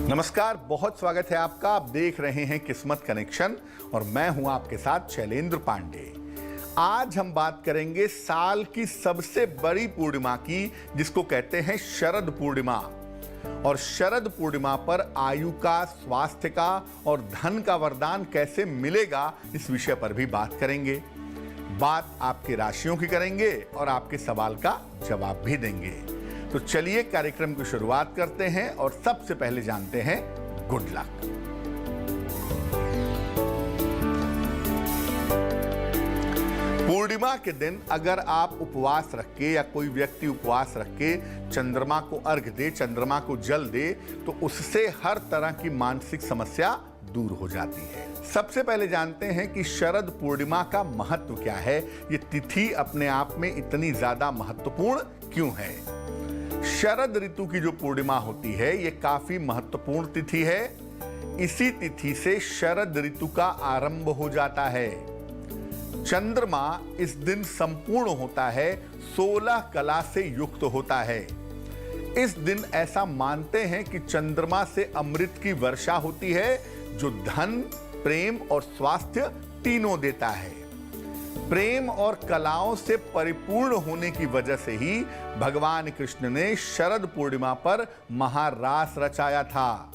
नमस्कार, बहुत स्वागत है आपका। आप देख रहे हैं किस्मत कनेक्शन और मैं हूं आपके साथ शैलेंद्र पांडे। आज हम बात करेंगे साल की सबसे बड़ी पूर्णिमा की, जिसको कहते हैं शरद पूर्णिमा। और शरद पूर्णिमा पर आयु का, स्वास्थ्य का और धन का वरदान कैसे मिलेगा, इस विषय पर भी बात करेंगे। बात आपके राशियों की करेंगे और आपके सवाल का जवाब भी देंगे। तो चलिए कार्यक्रम की शुरुआत करते हैं और सबसे पहले जानते हैं गुड लक। पूर्णिमा के दिन अगर आप उपवास रख के या कोई व्यक्ति उपवास रख के चंद्रमा को अर्घ दे, चंद्रमा को जल दे, तो उससे हर तरह की मानसिक समस्या दूर हो जाती है। सबसे पहले जानते हैं कि शरद पूर्णिमा का महत्व क्या है। ये तिथि अपने आप में इतनी ज्यादा महत्वपूर्ण क्यों है? शरद ऋतु की जो पूर्णिमा होती है, ये काफी महत्वपूर्ण तिथि है। इसी तिथि से शरद ऋतु का आरंभ हो जाता है। चंद्रमा इस दिन संपूर्ण होता है, 16 कला से युक्त होता है। इस दिन ऐसा मानते हैं कि चंद्रमा से अमृत की वर्षा होती है, जो धन, प्रेम और स्वास्थ्य तीनों देता है। प्रेम और कलाओं से परिपूर्ण होने की वजह से ही भगवान कृष्ण ने शरद पूर्णिमा पर महारास रचाया था।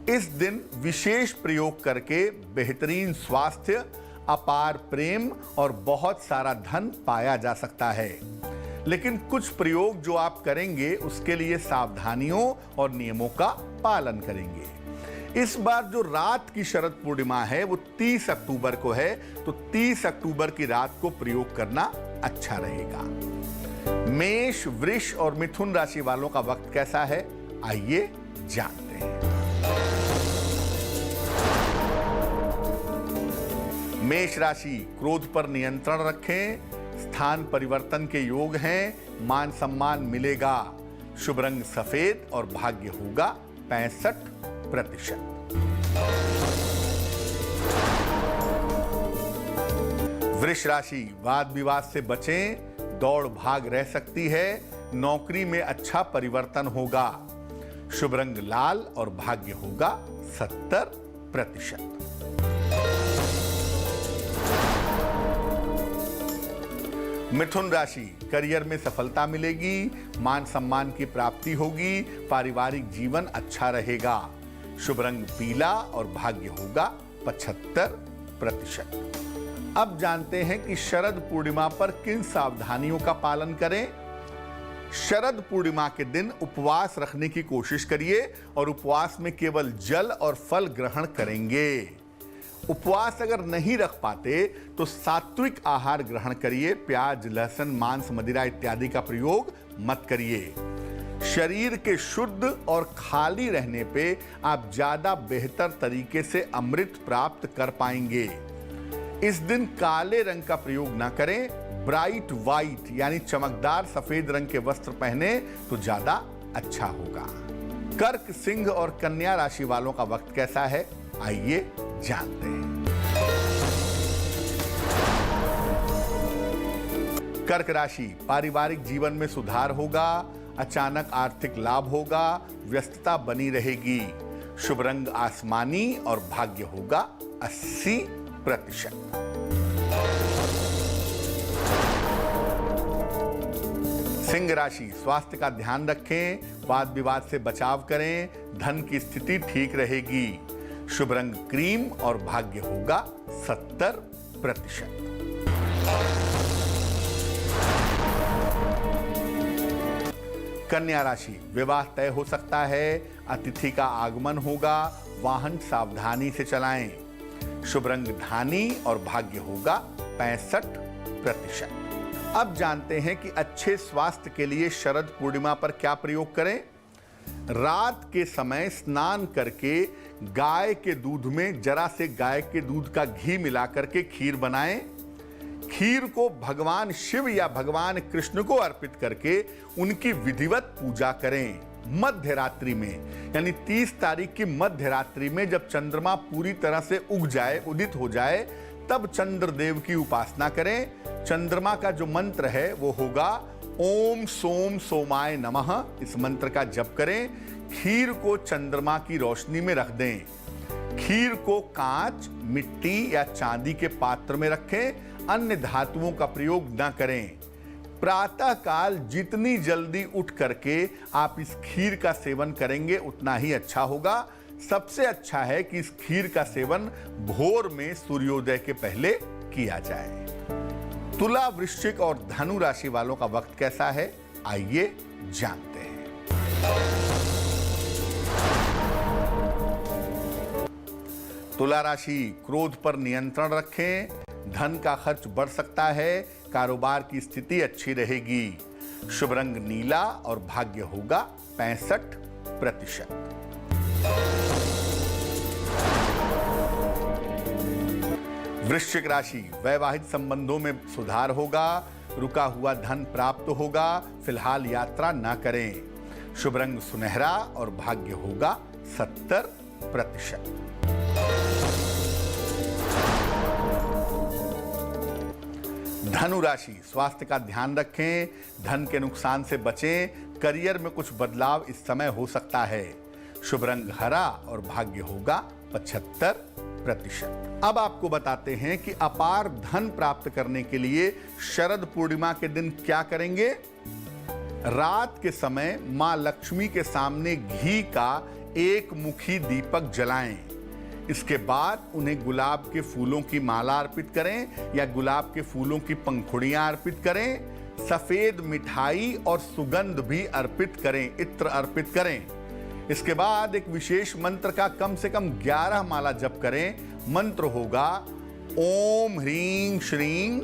इस दिन विशेष प्रयोग करके बेहतरीन स्वास्थ्य, अपार प्रेम और बहुत सारा धन पाया जा सकता है। लेकिन कुछ प्रयोग जो आप करेंगे, उसके लिए सावधानियों और नियमों का पालन करेंगे। इस बार जो रात की शरद पूर्णिमा है वो 30 अक्टूबर को है, तो 30 अक्टूबर की रात को प्रयोग करना अच्छा रहेगा। मेष, वृष और मिथुन राशि वालों का वक्त कैसा है, आइए जानते हैं। मेष राशि, क्रोध पर नियंत्रण रखें। स्थान परिवर्तन के योग हैं। मान सम्मान मिलेगा। शुभ रंग सफेद और भाग्य होगा 65%। वृष राशि, वाद विवाद से बचें। दौड़ भाग रह सकती है। नौकरी में अच्छा परिवर्तन होगा। शुभ रंग लाल और भाग्य होगा 70%। मिथुन राशि, करियर में सफलता मिलेगी। मान सम्मान की प्राप्ति होगी। पारिवारिक जीवन अच्छा रहेगा। शुभ रंग पीला और भाग्य होगा 75%। अब जानते हैं कि शरद पूर्णिमा पर किन सावधानियों का पालन करें। शरद पूर्णिमा के दिन उपवास रखने की कोशिश करिए और उपवास में केवल जल और फल ग्रहण करेंगे। उपवास अगर नहीं रख पाते तो सात्विक आहार ग्रहण करिए। प्याज, लहसुन, मांस, मदिरा इत्यादि का प्रयोग मत करिए। शरीर के शुद्ध और खाली रहने पे आप ज्यादा बेहतर तरीके से अमृत प्राप्त कर पाएंगे। इस दिन काले रंग का प्रयोग ना करें। ब्राइट व्हाइट यानी चमकदार सफेद रंग के वस्त्र पहने तो ज्यादा अच्छा होगा। कर्क, सिंह और कन्या राशि वालों का वक्त कैसा है, आइए जानते हैं। कर्क राशि, पारिवारिक जीवन में सुधार होगा। अचानक आर्थिक लाभ होगा। व्यस्तता बनी रहेगी। शुभ रंग आसमानी और भाग्य होगा 80%। सिंह राशि, स्वास्थ्य का ध्यान रखें। वाद विवाद से बचाव करें। धन की स्थिति ठीक रहेगी। शुभ रंग क्रीम और भाग्य होगा 70%। कन्या राशि, विवाह तय हो सकता है। अतिथि का आगमन होगा। वाहन सावधानी से चलाएं। शुभ रंग धानी और भाग्य होगा 65%। अब जानते हैं कि अच्छे स्वास्थ्य के लिए शरद पूर्णिमा पर क्या प्रयोग करें। रात के समय स्नान करके गाय के दूध में जरा से गाय के दूध का घी मिला करके खीर बनाएं। खीर को भगवान शिव या भगवान कृष्ण को अर्पित करके उनकी विधिवत पूजा करें। मध्य रात्रि में यानी 30 तारीख की मध्य रात्रि में जब चंद्रमा पूरी तरह से उग जाए, उदित हो जाए, तब चंद्रदेव की उपासना करें। चंद्रमा का जो मंत्र है वो होगा ओम सोम सोमाय नमः इस मंत्र का जप करें। खीर को चंद्रमा की रोशनी में रख दें। खीर को कांच, मिट्टी या चांदी के पात्र में रखें। अन्य धातुओं का प्रयोग न करें। प्रातः काल जितनी जल्दी उठ करके आप इस खीर का सेवन करेंगे उतना ही अच्छा होगा। सबसे अच्छा है कि इस खीर का सेवन भोर में सूर्योदय के पहले किया जाए। तुला, वृश्चिक और धनु राशि वालों का वक्त कैसा है, आइए जानते हैं। तुला राशि, क्रोध पर नियंत्रण रखें। धन का खर्च बढ़ सकता है। कारोबार की स्थिति अच्छी रहेगी। शुभ रंग नीला और भाग्य होगा 65%। वृश्चिक राशि, वैवाहिक संबंधों में सुधार होगा। रुका हुआ धन प्राप्त होगा। फिलहाल यात्रा न करें। शुभ रंग सुनहरा और भाग्य होगा 70%। धनु राशि, स्वास्थ्य का ध्यान रखें। धन के नुकसान से बचें। करियर में कुछ बदलाव इस समय हो सकता है। शुभ रंग हरा और भाग्य होगा 75%। अब आपको बताते हैं कि अपार धन प्राप्त करने के लिए शरद पूर्णिमा के दिन क्या करेंगे। रात के समय मां लक्ष्मी के सामने घी का एक मुखी दीपक जलाएं। इसके बाद उन्हें गुलाब के फूलों की माला अर्पित करें या गुलाब के फूलों की पंखुड़ियां अर्पित करें। सफेद मिठाई और सुगंध भी अर्पित करें, इत्र अर्पित करें। इसके बाद एक विशेष मंत्र का कम से कम 11 माला जप करें। मंत्र होगा ओम ह्रीं श्रीं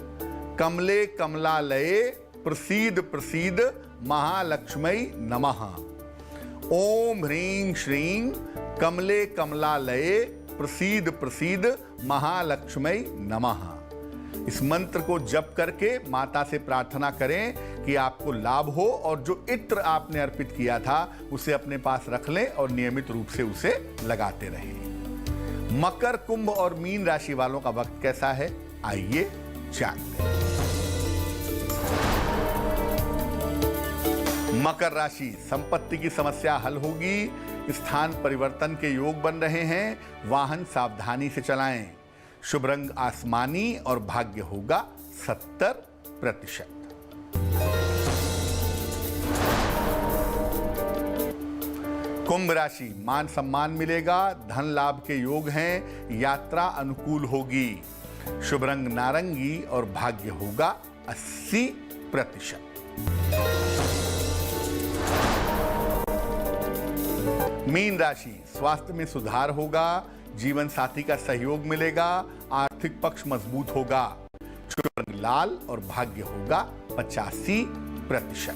कमले कमलालये प्रसीद प्रसीद महालक्ष्मी नमः। ओम ह्रीं श्रीं कमले कमलालये प्रसीद प्रसीद महालक्ष्मी नमः। इस मंत्र को जप करके माता से प्रार्थना करें कि आपको लाभ हो और जो इत्र आपने अर्पित किया था उसे अपने पास रख लें और नियमित रूप से उसे लगाते रहें। मकर, कुंभ और मीन राशि वालों का वक्त कैसा है, आइए जानते हैं। मकर राशि, संपत्ति की समस्या हल होगी। स्थान परिवर्तन के योग बन रहे हैं। वाहन सावधानी से चलाएं। शुभ रंग आसमानी और भाग्य होगा 70%। कुंभ राशि, मान सम्मान मिलेगा। धन लाभ के योग हैं। यात्रा अनुकूल होगी। शुभ रंग नारंगी और भाग्य होगा 80%। मीन राशि, स्वास्थ्य में सुधार होगा। जीवन साथी का सहयोग मिलेगा। आर्थिक पक्ष मजबूत होगा। शुभ रंग लाल और भाग्य होगा 85%।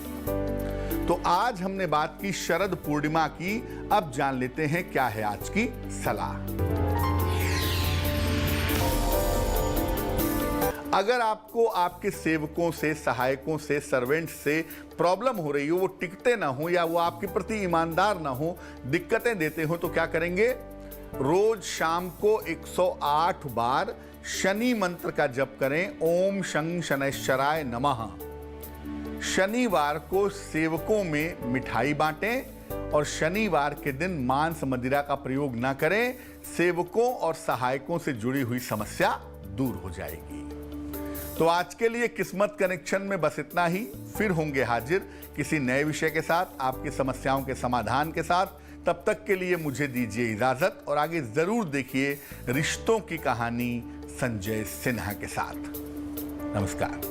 तो आज हमने बात की शरद पूर्णिमा की। अब जान लेते हैं क्या है आज की सलाह। अगर आपको आपके सेवकों से, सहायकों से, सर्वेंट्स से प्रॉब्लम हो रही हो, वो टिकते ना हो या वो आपके प्रति ईमानदार ना हो, दिक्कतें देते हो, तो क्या करेंगे। रोज शाम को 108 बार शनि मंत्र का जप करें। ओम शं शनैश्चराय नमः। शनिवार को सेवकों में मिठाई बांटें और शनिवार के दिन मांस मदिरा का प्रयोग ना करें। सेवकों और सहायकों से जुड़ी हुई समस्या दूर हो जाएगी। तो आज के लिए किस्मत कनेक्शन में बस इतना ही। फिर होंगे हाजिर किसी नए विषय के साथ, आपकी समस्याओं के समाधान के साथ। तब तक के लिए मुझे दीजिए इजाजत और आगे जरूर देखिए रिश्तों की कहानी संजय सिन्हा के साथ। नमस्कार।